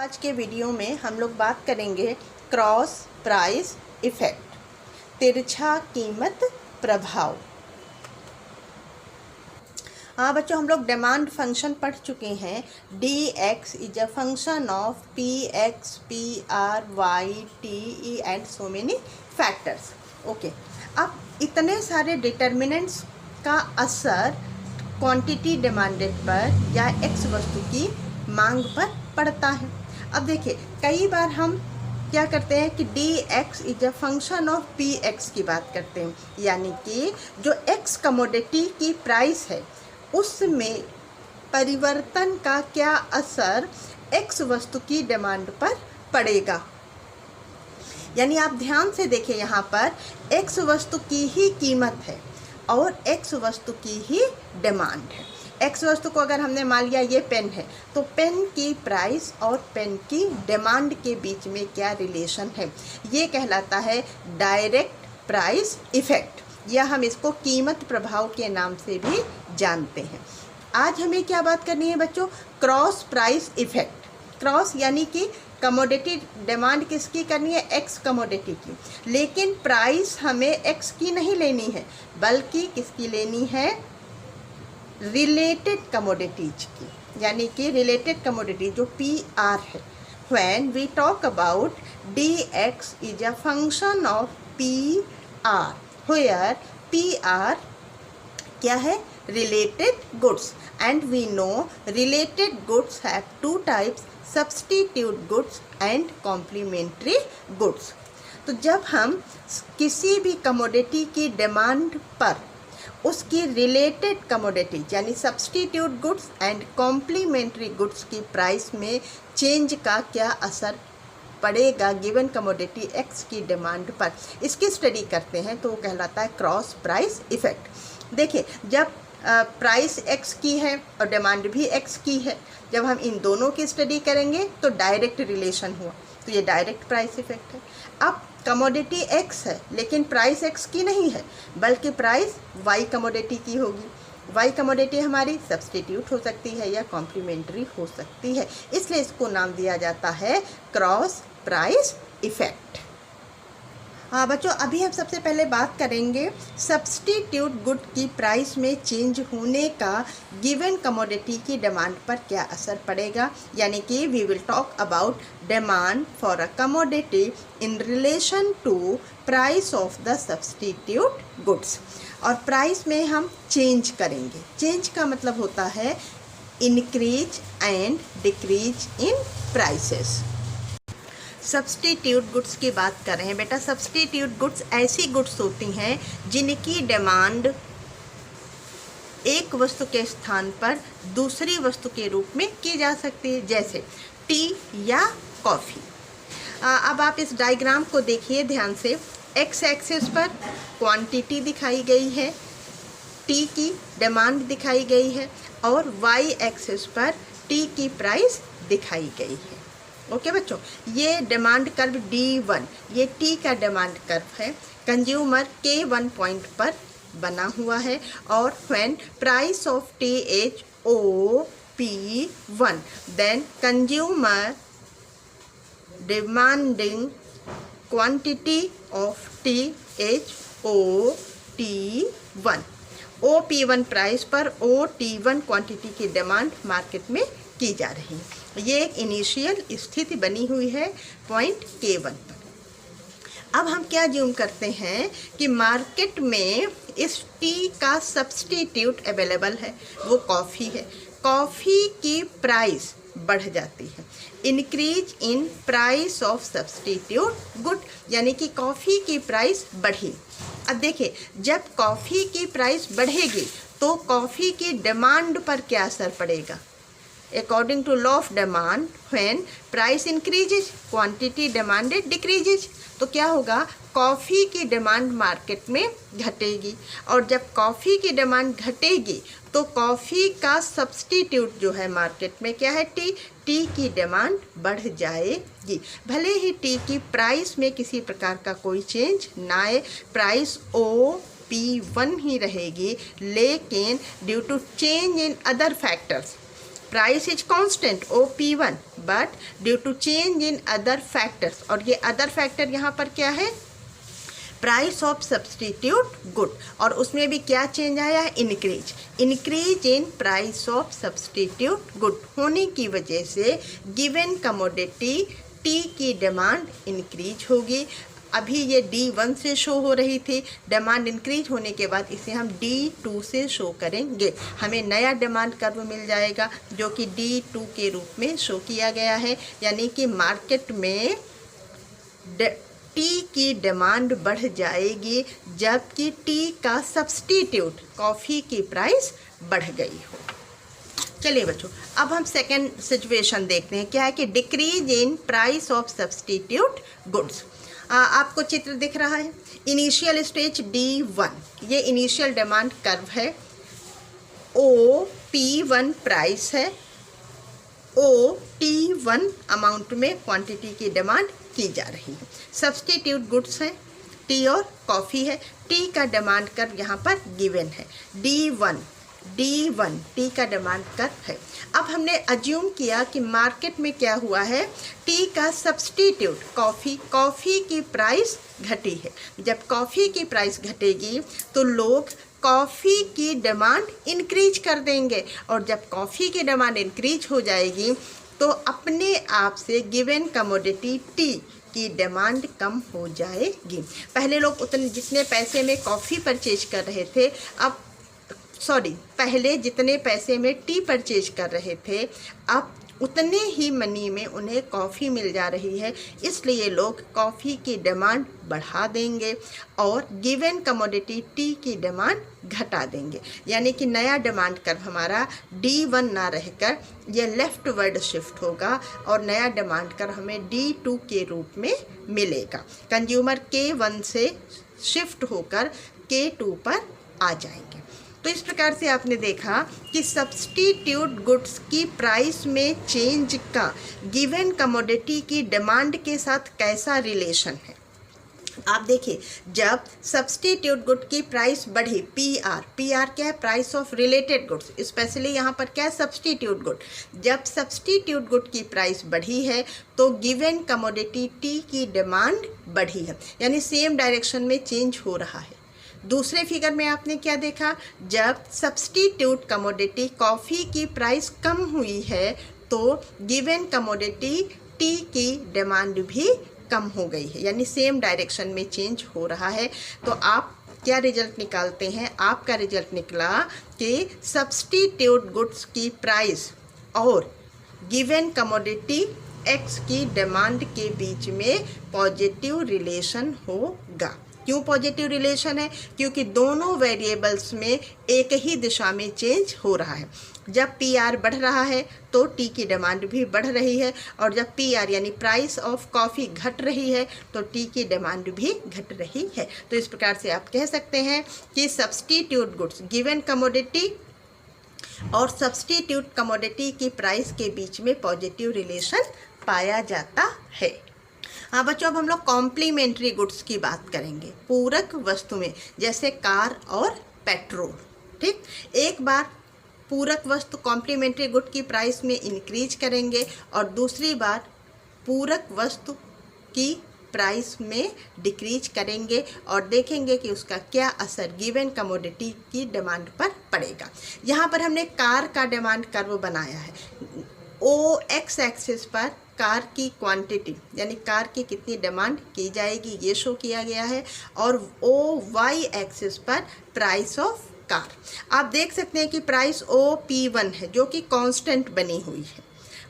आज के वीडियो में हम लोग बात करेंगे क्रॉस प्राइस इफेक्ट, तिरछा कीमत प्रभाव। हाँ बच्चों, हम लोग डिमांड फंक्शन पढ़ चुके हैं। D x is a function of P x, P R, y, T E and so many factors. Okay, अब इतने सारे डिटर्मिनेंट्स का असर क्वांटिटी डिमांडेड पर या एक्स वस्तु की मांग पर पड़ता है। अब देखिए, कई बार हम क्या करते हैं कि D x is a function of P x की बात करते हैं, यानी कि जो एक्स कमोडिटी की प्राइस है उसमें परिवर्तन का क्या असर एक्स वस्तु की डिमांड पर पड़ेगा। यानी आप ध्यान से देखिए, यहाँ पर एक्स वस्तु की ही कीमत है और एक्स वस्तु की ही डिमांड है। एक्स वस्तु को अगर हमने मान लिया ये पेन है, तो पेन की प्राइस और पेन की डिमांड के बीच में क्या रिलेशन है, ये कहलाता है डायरेक्ट प्राइस इफेक्ट, या हम इसको कीमत प्रभाव के नाम से भी जानते हैं। आज हमें क्या बात करनी है बच्चों? Cross price effect. क्रॉस यानी कि कमोडिटी डिमांड किसकी करनी है? एक्स कमोडिटी की, लेकिन प्राइस हमें एक्स की नहीं लेनी है, बल्कि किसकी लेनी है? रिलेटेड कमोडिटीज की, यानी कि रिलेटेड कमोडिटी जो पी आर है। When we talk about D x is a function of P R, where P R क्या है? Related goods, and we know related goods have two types, substitute goods and complementary goods. तो जब हम किसी भी commodity की demand पर उसकी रिलेटेड कमोडिटी यानी substitute goods and complementary goods की प्राइस में चेंज का क्या असर पड़ेगा गिवन कमोडिटी एक्स की डिमांड पर, इसकी स्टडी करते हैं, तो वो कहलाता है क्रॉस प्राइस इफेक्ट। देखिए, जब प्राइस एक्स की है और डिमांड भी एक्स की है, जब हम इन दोनों की स्टडी करेंगे तो डायरेक्ट रिलेशन हुआ, तो ये डायरेक्ट प्राइस इफेक्ट है। अब कमोडिटी एक्स है लेकिन प्राइस एक्स की नहीं है, बल्कि प्राइस वाई कमोडिटी की होगी। वाई कमोडिटी हमारी सब्स्टिट्यूट हो सकती है या कॉम्प्लीमेंट्री हो सकती है, इसलिए इसको नाम दिया जाता है क्रॉस प्राइस इफेक्ट। हाँ बच्चों, अभी हम सबसे पहले बात करेंगे सब्स्टिट्यूट गुड की प्राइस में चेंज होने का गिवन कमोडिटी की डिमांड पर क्या असर पड़ेगा, यानी कि we will talk about demand for a commodity in relation to price of the substitute goods. और प्राइस में हम चेंज करेंगे। चेंज का मतलब होता है increase and decrease in prices. Substitute goods की बात कर रहे हैं बेटा। सब्स्टिट्यूट गुड्स ऐसी गुड्स होती हैं जिनकी डिमांड एक वस्तु के स्थान पर दूसरी वस्तु के रूप में की जा सकती है, जैसे टी या कॉफ़ी। अब आप इस डायग्राम को देखिए ध्यान से। एक्स एक्सिस पर क्वांटिटी दिखाई गई है, टी की डिमांड दिखाई गई है, और वाई एक्सिस पर टी की प्राइस दिखाई गई है। ओके बच्चों, ये डिमांड कर्व D1, ये टी का डिमांड कर्व है। कंज्यूमर K1 पॉइंट पर बना हुआ है, और when price of tea is OP1 then consumer demanding quantity of tea is OT1। OP1 price पर OT1 क्वांटिटी की डिमांड मार्केट में की जा रही है। ये एक इनिशियल स्थिति बनी हुई है पॉइंट K1 पर। अब हम क्या ज्यूम करते हैं कि मार्केट में इस टी का सब्स्टिट्यूट अवेलेबल है, वो कॉफ़ी है। कॉफ़ी की प्राइस बढ़ जाती है, increase in price of substitute good, यानी कि कॉफ़ी की प्राइस बढ़ी। अब देखिए, जब कॉफ़ी की प्राइस बढ़ेगी तो कॉफ़ी की डिमांड पर क्या असर पड़ेगा? According to law of demand, when price increases, quantity demanded decreases। तो क्या होगा? कॉफ़ी की डिमांड मार्केट में घटेगी, और जब कॉफ़ी की डिमांड घटेगी तो कॉफ़ी का सब्स्टिट्यूट जो है मार्केट में क्या है? टी। टी की डिमांड बढ़ जाएगी, भले ही टी की प्राइस में किसी प्रकार का कोई चेंज ना आए, प्राइस OP1 ही रहेगी, लेकिन due to change in other factors price is constant OP1 but due to change in other factors, और ये अदर फैक्टर यहाँ पर क्या है, प्राइस ऑफ सब्सटीट्यूट गुड, और उसमें भी क्या चेंज आया है, increase in price of substitute good होने की वजह से गिवन कमोडिटी टी की डिमांड इंक्रीज होगी। अभी ये D1 से शो हो रही थी, डिमांड इंक्रीज होने के बाद इसे हम D2 से शो करेंगे, हमें नया डिमांड कर्व मिल जाएगा जो कि D2 के रूप में शो किया गया है। यानी कि मार्केट में टी की डिमांड बढ़ जाएगी जबकि टी का सब्सटीट्यूट कॉफ़ी की प्राइस बढ़ गई हो। चलिए बच्चों, अब हम सेकेंड सिचुएशन देखते हैं, क्या है कि decrease in price of substitute goods. आपको चित्र दिख रहा है, इनिशियल स्टेज D1, ये इनिशियल डिमांड कर्व है, OP1 प्राइस है, OT1 अमाउंट में क्वांटिटी की डिमांड की जा रही है, सब्सटीट्यूट गुड्स है, टी और कॉफ़ी है, टी का डिमांड कर्व यहाँ पर गिवन है, D1 टी का डिमांड कर्व है। अब हमने अज्यूम किया कि मार्केट में क्या हुआ है, टी का सब्सटीट्यूट कॉफ़ी की प्राइस घटी है। जब कॉफ़ी की प्राइस घटेगी तो लोग कॉफ़ी की डिमांड इंक्रीज कर देंगे, और जब कॉफ़ी की डिमांड इंक्रीज हो जाएगी तो अपने आप से गिवन कमोडिटी टी की डिमांड कम हो जाएगी। पहले लोग उतने जितने पैसे में कॉफ़ी परचेज कर रहे थे, पहले जितने पैसे में टी परचेज कर रहे थे, अब उतने ही मनी में उन्हें कॉफ़ी मिल जा रही है, इसलिए लोग कॉफ़ी की डिमांड बढ़ा देंगे और गिवन कमोडिटी टी की डिमांड घटा देंगे। यानी कि नया डिमांड कर्व हमारा D1 ना रहकर ये लेफ्टवर्ड शिफ्ट होगा और नया डिमांड कर्व हमें D2 के रूप में मिलेगा। कंज्यूमर K1 से शिफ्ट होकर K2 पर आ जाएंगे। तो इस प्रकार से आपने देखा कि सब्सटीट्यूट गुड्स की प्राइस में चेंज का गिवन कमोडिटी की डिमांड के साथ कैसा रिलेशन है। आप देखिए, जब सब्सटीट्यूट गुड की प्राइस बढ़ी, PR क्या है, price of related goods, specially यहाँ पर क्या है, सब्सटीट्यूट गुड। जब सब्सटीट्यूट गुड की प्राइस बढ़ी है तो गिवन कमोडिटी टी की डिमांड बढ़ी है, यानी सेम डायरेक्शन में चेंज हो रहा है। दूसरे फिगर में आपने क्या देखा, जब सब्सटीट्यूट कमोडिटी कॉफ़ी की प्राइस कम हुई है तो गिवन कमोडिटी टी की डिमांड भी कम हो गई है, यानी सेम डायरेक्शन में चेंज हो रहा है। तो आप क्या रिजल्ट निकालते हैं, आपका रिजल्ट निकला कि सब्सटीट्यूट गुड्स की प्राइस और गिवन कमोडिटी एक्स की डिमांड के बीच में पॉजिटिव रिलेशन होगा। क्यों पॉजिटिव रिलेशन है, क्योंकि दोनों वेरिएबल्स में एक ही दिशा में चेंज हो रहा है। जब PR बढ़ रहा है तो टी की डिमांड भी बढ़ रही है, और जब PR यानी प्राइस ऑफ कॉफ़ी घट रही है तो टी की डिमांड भी घट रही है। तो इस प्रकार से आप कह सकते हैं कि सब्सटीट्यूट गुड्स गिवन कमोडिटी और सब्सटीट्यूट कमोडिटी की प्राइस के बीच में पॉजिटिव रिलेशन पाया जाता है। हाँ बच्चों, अब हम लोग कॉम्प्लीमेंट्री गुड्स की बात करेंगे, पूरक वस्तु में, जैसे कार और पेट्रोल। ठीक, एक बार पूरक वस्तु कॉम्प्लीमेंट्री गुड की प्राइस में इंक्रीज करेंगे और दूसरी बार पूरक वस्तु की प्राइस में डिक्रीज करेंगे और देखेंगे कि उसका क्या असर गिवन कमोडिटी की डिमांड पर पड़ेगा। यहाँ पर हमने कार का डिमांड कर्व बनाया है। OX एक्सिस पर कार की क्वांटिटी यानी कार की कितनी डिमांड की जाएगी ये शो किया गया है, और OY एक्सिस पर प्राइस ऑफ कार। आप देख सकते हैं कि प्राइस OP1 है जो कि कांस्टेंट बनी हुई है।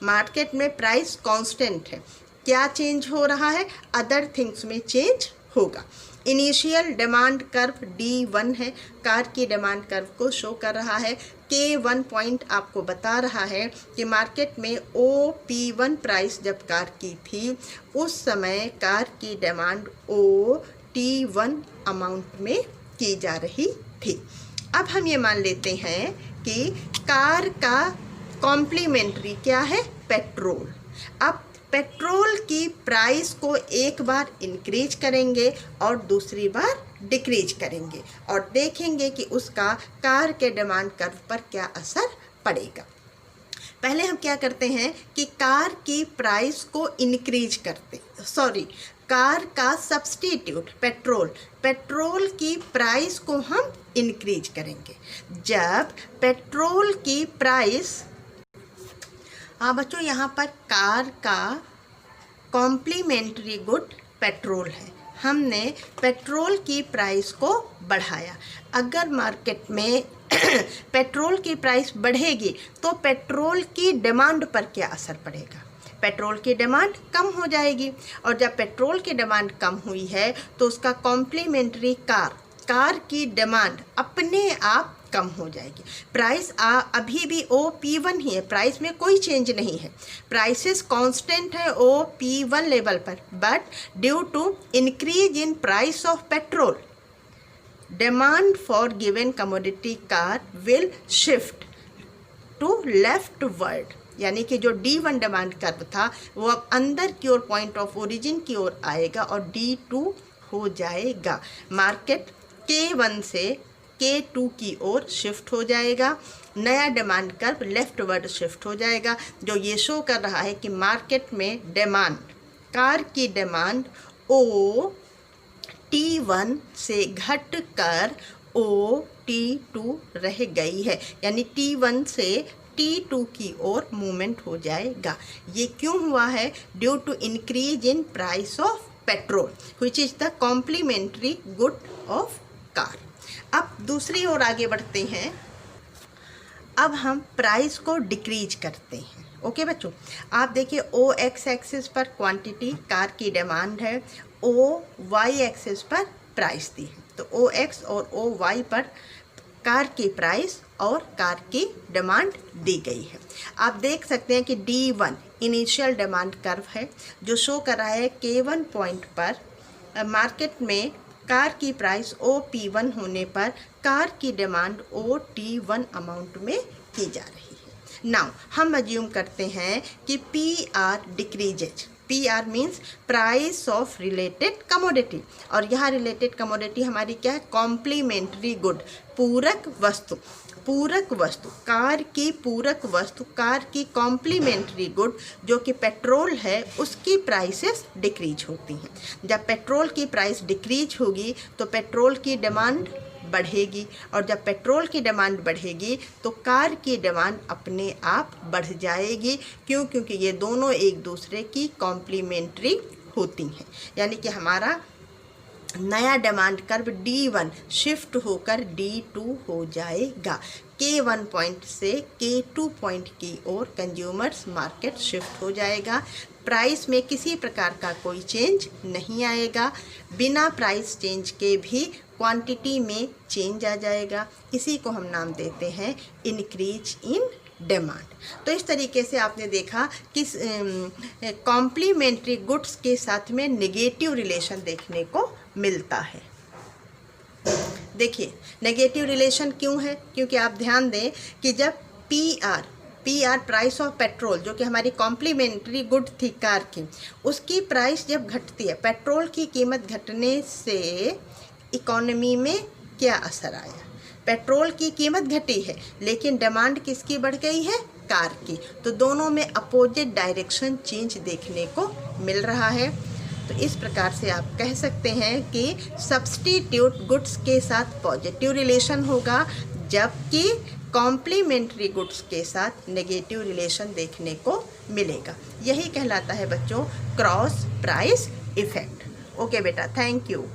मार्केट में प्राइस कांस्टेंट है, क्या चेंज हो रहा है, अदर थिंग्स में चेंज होगा। इनिशियल डिमांड कर्व D1 है, कार की डिमांड कर्व को शो कर रहा है। K1 पॉइंट आपको बता रहा है कि मार्केट में OP1 प्राइस जब कार की थी उस समय कार की डिमांड OT1 अमाउंट में की जा रही थी। अब हम ये मान लेते हैं कि कार का कॉम्प्लीमेंट्री क्या है, पेट्रोल। अब पेट्रोल की प्राइस को एक बार इंक्रीज करेंगे और दूसरी बार डिक्रीज करेंगे और देखेंगे कि उसका कार के डिमांड कर्व पर क्या असर पड़ेगा। पहले हम क्या करते हैं कि कार की प्राइस को इंक्रीज करते, कार का सब्स्टिट्यूट पेट्रोल की प्राइस को हम इंक्रीज करेंगे। जब पेट्रोल की प्राइस, हाँ बच्चों, यहाँ पर कार का कॉम्प्लीमेंट्री गुड पेट्रोल है, हमने पेट्रोल की प्राइस को बढ़ाया। अगर मार्केट में पेट्रोल की प्राइस बढ़ेगी तो पेट्रोल की डिमांड पर क्या असर पड़ेगा? पेट्रोल की डिमांड कम हो जाएगी, और जब पेट्रोल की डिमांड कम हुई है तो उसका कॉम्प्लीमेंट्री कार की डिमांड अपने आप कम हो जाएगी। प्राइस अभी भी OP1 ही है, प्राइस में कोई चेंज नहीं है, प्राइसेस कांस्टेंट है OP1 लेवल पर, but due to increase in price of petrol demand for given commodity car will shift to leftward, यानी कि जो D1 डिमांड कर्व था वो अब अंदर की ओर, पॉइंट ऑफ ओरिजिन की ओर आएगा और D2 हो जाएगा। मार्केट K1 से K2 की ओर शिफ्ट हो जाएगा, नया डिमांड कर्व लेफ्टवर्ड शिफ्ट हो जाएगा, जो ये शो कर रहा है कि मार्केट में डिमांड, कार की डिमांड T1 से घट कर T2 रह गई है, यानी T1 से T2 की ओर मूवमेंट हो जाएगा। ये क्यों हुआ है? Due to increase in price of petrol which is the complementary good of car. अब दूसरी ओर आगे बढ़ते हैं, अब हम प्राइस को डिक्रीज करते हैं। ओके बच्चों, आप देखिए OX एक्सिस पर क्वांटिटी कार की डिमांड है, OY एक्सिस पर प्राइस दी है, तो OX और OY पर कार की प्राइस और कार की डिमांड दी गई है। आप देख सकते हैं कि D1 इनिशियल डिमांड कर्व है, जो शो कर रहा है K1 पॉइंट पर मार्केट में कार की प्राइस OP1 होने पर कार की डिमांड OT1 अमाउंट में की जा रही है। नाउ हम अज्यूम करते हैं कि PR decreases, PR means price of related commodity, और यहाँ रिलेटेड कमोडिटी हमारी क्या है? कॉम्प्लीमेंट्री गुड, पूरक वस्तु, कार की पूरक वस्तु, कार की कॉम्प्लीमेंट्री गुड जो कि पेट्रोल है, उसकी प्राइसेस डिक्रीज होती हैं। जब पेट्रोल की प्राइस डिक्रीज होगी तो पेट्रोल की डिमांड बढ़ेगी, और जब पेट्रोल की डिमांड बढ़ेगी तो कार की डिमांड अपने आप बढ़ जाएगी। क्यों? क्योंकि ये दोनों एक दूसरे की कॉम्प्लीमेंट्री होती हैं, यानी कि हमारा नया डिमांड कर्व D1 शिफ्ट होकर D2 हो जाएगा। K1 पॉइंट से K2 पॉइंट की ओर कंज्यूमर्स मार्केट शिफ्ट हो जाएगा। प्राइस में किसी प्रकार का कोई चेंज नहीं आएगा, बिना प्राइस चेंज के भी क्वांटिटी में चेंज आ जाएगा। इसी को हम नाम देते हैं इंक्रीज इन डिमांड। तो इस तरीके से आपने देखा कि कॉम्प्लीमेंट्री गुड्स के साथ में नेगेटिव रिलेशन देखने को मिलता है। देखिए नेगेटिव रिलेशन क्यों है? क्योंकि आप ध्यान दें कि जब PR प्राइस ऑफ पेट्रोल, जो कि हमारी कॉम्प्लीमेंट्री गुड थी कार की, उसकी प्राइस जब घटती है, पेट्रोल की कीमत घटने से इकोनॉमी में क्या असर आया? पेट्रोल की कीमत घटी है लेकिन डिमांड किसकी बढ़ गई है? कार की। तो दोनों में अपोजिट डायरेक्शन चेंज देखने को मिल रहा है। तो इस प्रकार से आप कह सकते हैं कि सब्स्टिट्यूट गुड्स के साथ पॉजिटिव रिलेशन होगा, जबकि कॉम्प्लीमेंट्री गुड्स के साथ नेगेटिव रिलेशन देखने को मिलेगा। यही कहलाता है बच्चों क्रॉस प्राइस इफेक्ट। ओके बेटा, थैंक यू।